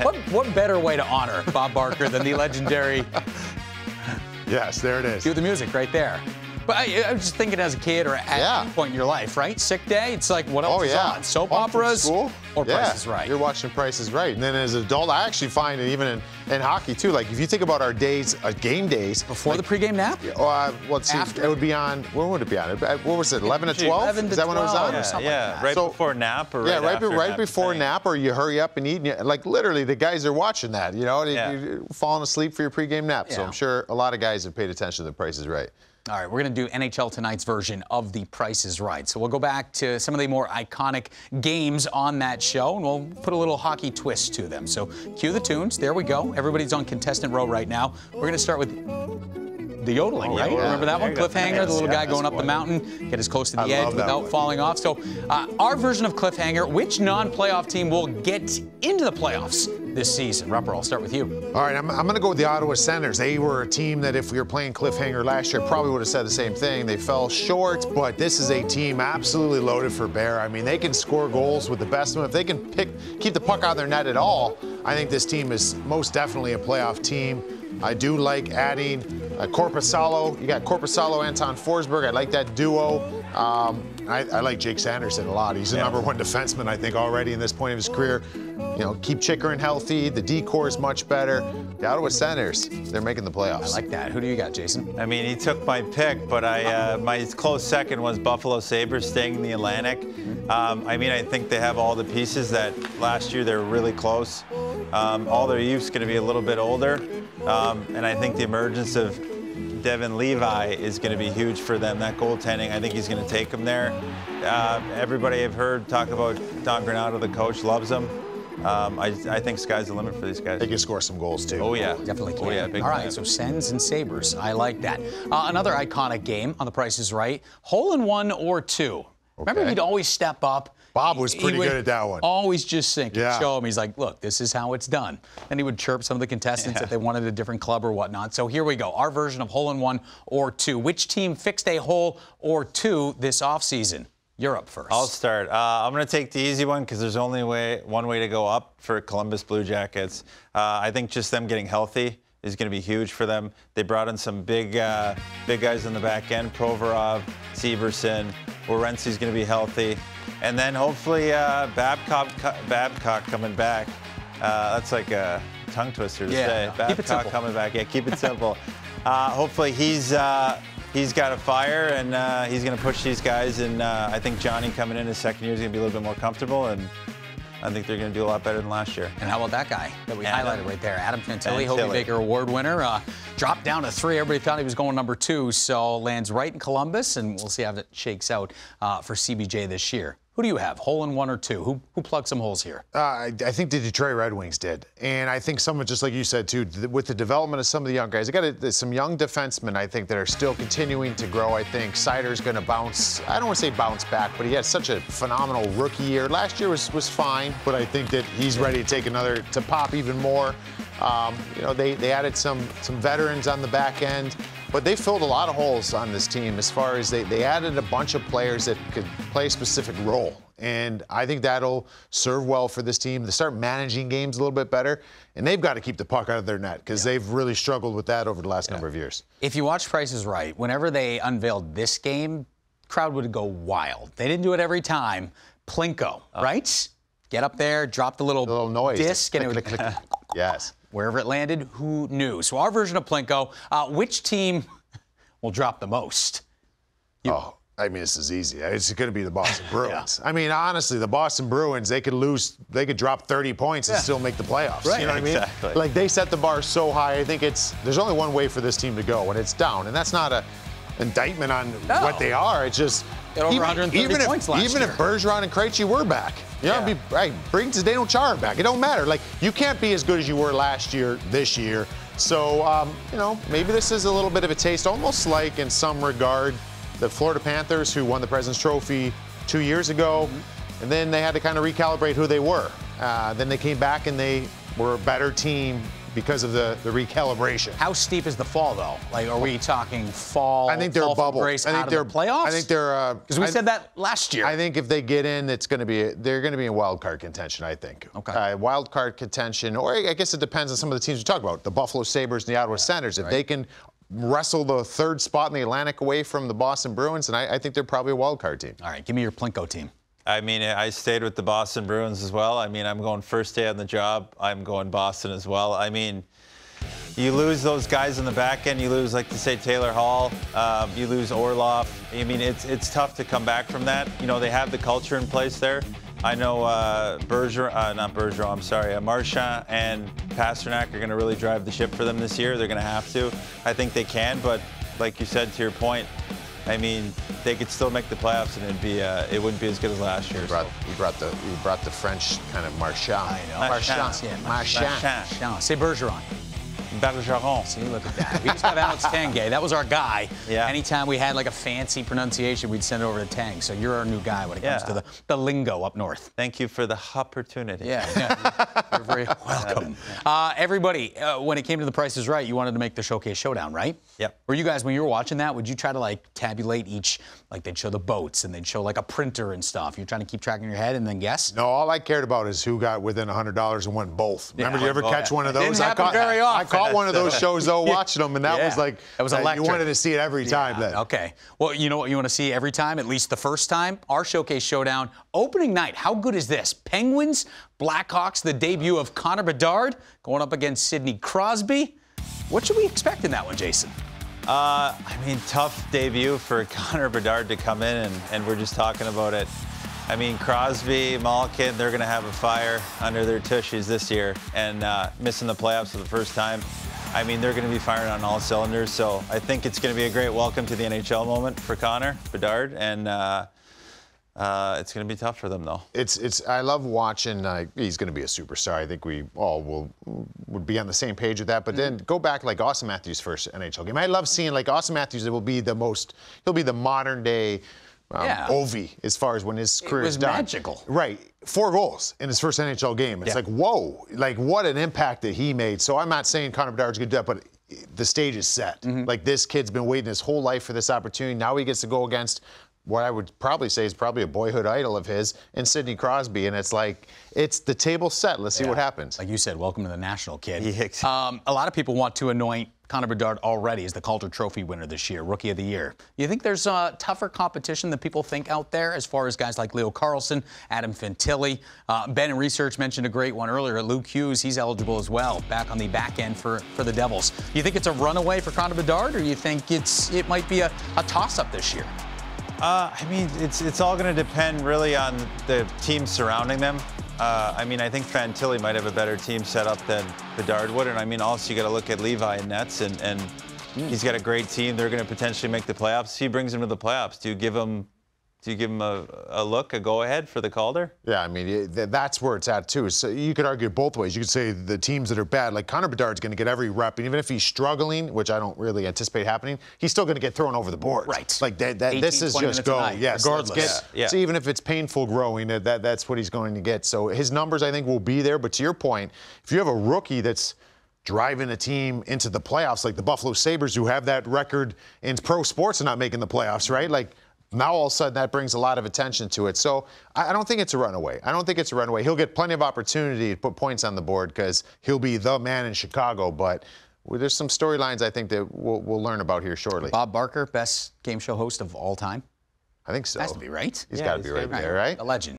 What better way to honor Bob Barker than the legendary? Yes, there it is. Cue the music right there. But I was just thinking as a kid or at any point in your life, right? Sick day, it's like, what else is on? Soap operas or Price is Right? You're watching Price is Right. And then as an adult, I actually find it even in hockey, too. Like, if you think about our days, game days. Before the pregame nap? Let's see. It would be on, when would it be on? What was it, 11 to 12? 11 to is that when it was on? Or something like that. Right before nap or right after right before nap, or you hurry up and eat. And like, literally, the guys are watching that, you're falling asleep for your pregame nap. So I'm sure a lot of guys have paid attention to the Price is Right. All right, we're going to do NHL Tonight's version of The Price is Right. So we'll go back to some of the more iconic games on that show, and we'll put a little hockey twist to them. So cue the tunes. There we go. Everybody's on contestant row right now. We're going to start with the yodeling, right? Yeah. Remember that one? Cliffhanger, the little guy going up the mountain, get as close to the edge without falling off. So our version of Cliffhanger, which non-playoff team will get into the playoffs this season? Rupper, I'll start with you. All right, I'm going to go with the Ottawa Senators. They were a team that if we were playing Cliffhanger last year, probably would have said the same thing. They fell short, but this is a team absolutely loaded for bear. I mean, they can score goals with the best of them. If they can keep the puck out of their net at all, I think this team is most definitely a playoff team. I do like adding Korpisalo. You got Korpisalo, Anton Forsberg. I like that duo. I like Jake Sanderson a lot. He's the number one defenseman, I think, already in this point of his career. Keep Chikrin healthy. The decor is much better. The Ottawa Senators, they're making the playoffs. I like that. Who do you got, Jason? I mean, he took my pick, but my close second was Buffalo Sabres staying in the Atlantic. I think they have all the pieces that last year they were really close. All their youth's going to be a little bit older, and I think the emergence of Devin Levi is going to be huge for them. That goaltending, I think he's going to take them there. Everybody I've heard talk about Don Granato, the coach, loves him. I think sky's the limit for these guys. They can score some goals, too. Oh, yeah. Definitely can. Oh, yeah, big All right, time. so Sens and Sabres. I like that. Another iconic game on The Price is Right. Hole in one or two. Remember, he'd always step up. Bob was pretty good at that one. Always just sink it, show him. He's like, look, this is how it's done. And he would chirp some of the contestants if they wanted a different club or whatnot. So here we go. Our version of hole in one or two. Which team fixed a hole or two this offseason? You're up first. I'll start. I'm going to take the easy one because there's only one way to go up for Columbus Blue Jackets. I think just them getting healthy is going to be huge for them. They brought in some big guys in the back end. Provorov, Severson, Werenski's going to be healthy. And then hopefully Babcock coming back. That's like a tongue twister to say. Babcock coming back. Yeah, keep it simple. Hopefully he's got a fire and he's going to push these guys. And I think Johnny coming in his second year is going to be a little bit more comfortable. And I think they're going to do a lot better than last year. And how about that guy that we highlighted right there? Adam Fantilli, Hobie Baker Award winner. Dropped down to 3. Everybody thought he was going number 2, so lands right in Columbus, and we'll see how that shakes out for CBJ this year. Who do you have, hole in one or two? Who plugged some holes here? I think the Detroit Red Wings did. And I think some of, just like you said, too, with the development of some of the young guys, they got some young defensemen, I think, that are still continuing to grow. I think Seider's going to bounce. I don't want to say bounce back, but he had such a phenomenal rookie year. Last year was fine, but I think that he's ready to take to pop even more. They added some veterans on the back end. But they filled a lot of holes on this team as far as they added a bunch of players that could play a specific role. And I think that'll serve well for this team to start managing games a little bit better. And they've got to keep the puck out of their net because they've really struggled with that over the last number of years. If you watch Price is Right, whenever they unveiled this game, crowd would go wild. They didn't do it every time. Plinko, right? Get up there, drop the little noise. Disc, and it would click. Yes. Wherever it landed, who knew? So our version of Plinko, which team will drop the most? This is easy. It's going to be the Boston Bruins. I mean, honestly, the Boston Bruins, they could drop 30 points and still make the playoffs. Right. You know what I mean? Exactly. Like, they set the bar so high. I think there's only one way for this team to go, and it's down. And that's not an indictment on what they are. It's just over 130 points last year. Even if Bergeron and Krejci were back, bring Zdeno Chara back. It don't matter. Like, you can't be as good as you were last year this year. So, maybe this is a little bit of a taste, almost like in some regard the Florida Panthers, who won the President's Trophy 2 years ago, and then they had to kind of recalibrate who they were. Then they came back and they were a better team because of the recalibration. How steep is the fall, though? Like, are we talking fall? I think they're fall a bubble. Grace I think out they're of the playoffs. I think they're because we said that last year. I think if they get in, they're going to be in wild card contention. I think. Okay. Wild card contention, or I guess it depends on some of the teams we talk about. The Buffalo Sabres and the Ottawa Senators. If they can wrestle the third spot in the Atlantic away from the Boston Bruins, and I think they're probably a wild card team. All right, give me your Plinko team. I mean, I stayed with the Boston Bruins as well. I mean, I'm going first day on the job. I'm going Boston as well. I mean, you lose those guys in the back end. You lose, like to say, Taylor Hall. You lose Orlov. I mean, it's tough to come back from that. You know, they have the culture in place there. I know Marchand and Pasternak are going to really drive the ship for them this year. They're going to have to. I think they can, but like you said, to your point, I mean, they could still make the playoffs, and it wouldn't be as good as last year. We brought the French kind of Marchand. I know. Marchand. C'est Bergeron. Bergeron. See, look at that. We used to have Alex Tanguay. That was our guy. Yeah. Anytime we had like a fancy pronunciation, we'd send it over to Tang. So you're our new guy when it comes to the lingo up north. Thank you for the opportunity. Yeah. You're very welcome. Everybody, when it came to The Price is Right, you wanted to make the Showcase Showdown, right? Yep. Were you guys, when you were watching that, would you try to like tabulate each, like they'd show the boats and they'd show like a printer and stuff? You're trying to keep track in your head and then guess? No, all I cared about is who got within $100 and won both. Remember, you ever catch one of those? Didn't happen very often. I caught one of those shows though, watching them, and that was like that was electric. You wanted to see it every time. Then. Okay. Well, you know what you want to see every time, at least the first time? Our Showcase Showdown opening night. How good is this? Penguins, Blackhawks, the debut of Connor Bedard going up against Sidney Crosby. What should we expect in that one, Jason? I mean, tough debut for Connor Bedard to come in, and we're just talking about it. I mean, Crosby, Malkin, they're going to have a fire under their tushies this year, and missing the playoffs for the first time. I mean, they're going to be firing on all cylinders, so I think it's going to be a great welcome to the NHL moment for Connor Bedard, and it's going to be tough for them, though. I love watching. He's going to be a superstar. I think we all would be on the same page with that. But then go back like Auston Matthews' first NHL game. I love seeing like Auston Matthews. He'll be the modern day Ovi as far as when his career is done. It was magical. Right. 4 goals in his first NHL game. It's like, whoa, like what an impact that he made. So I'm not saying Connor Bedard's going to do that, but the stage is set. Like this kid's been waiting his whole life for this opportunity. Now he gets to go against what I would probably say is probably a boyhood idol of his in Sidney Crosby. And it's like, it's the table set. Let's see what happens. Like you said, welcome to the national, kid. Yeah. A lot of people want to anoint Connor Bedard already as the Calder Trophy winner this year, Rookie of the Year. You think there's tougher competition than people think out there as far as guys like Leo Carlsson, Adam Fantilli? Ben in Research mentioned a great one earlier. Luke Hughes, he's eligible as well, back on the back end for the Devils. You think it's a runaway for Connor Bedard, or you think it might be a toss-up this year? I mean, it's all going to depend really on the team surrounding them. I mean, I think Fantilli might have a better team set up than Bedard would. And I mean, also you got to look at Levi and Nets, and he's got a great team. They're going to potentially make the playoffs. He brings them to the playoffs. Do you give him a look, a go-ahead for the Calder? Yeah, I mean, that's where it's at, too. So you could argue both ways. You could say the teams that are bad, like Connor Bedard's going to get every rep, and even if he's struggling, which I don't really anticipate happening, he's still going to get thrown over the board. Right. Like, this is just go. Yes, regardless. So even if it's painful growing, that's what he's going to get. So his numbers, I think, will be there. But to your point, if you have a rookie that's driving a team into the playoffs, like the Buffalo Sabres, who have that record in pro sports and not making the playoffs, right? Like, now all of a sudden that brings a lot of attention to it. So I don't think it's a runaway. He'll get plenty of opportunity to put points on the board because he'll be the man in Chicago. But there's some storylines I think that we'll learn about here shortly. Bob Barker, best game show host of all time? I think so. Has to be, right? He's got to be right there, right? A legend.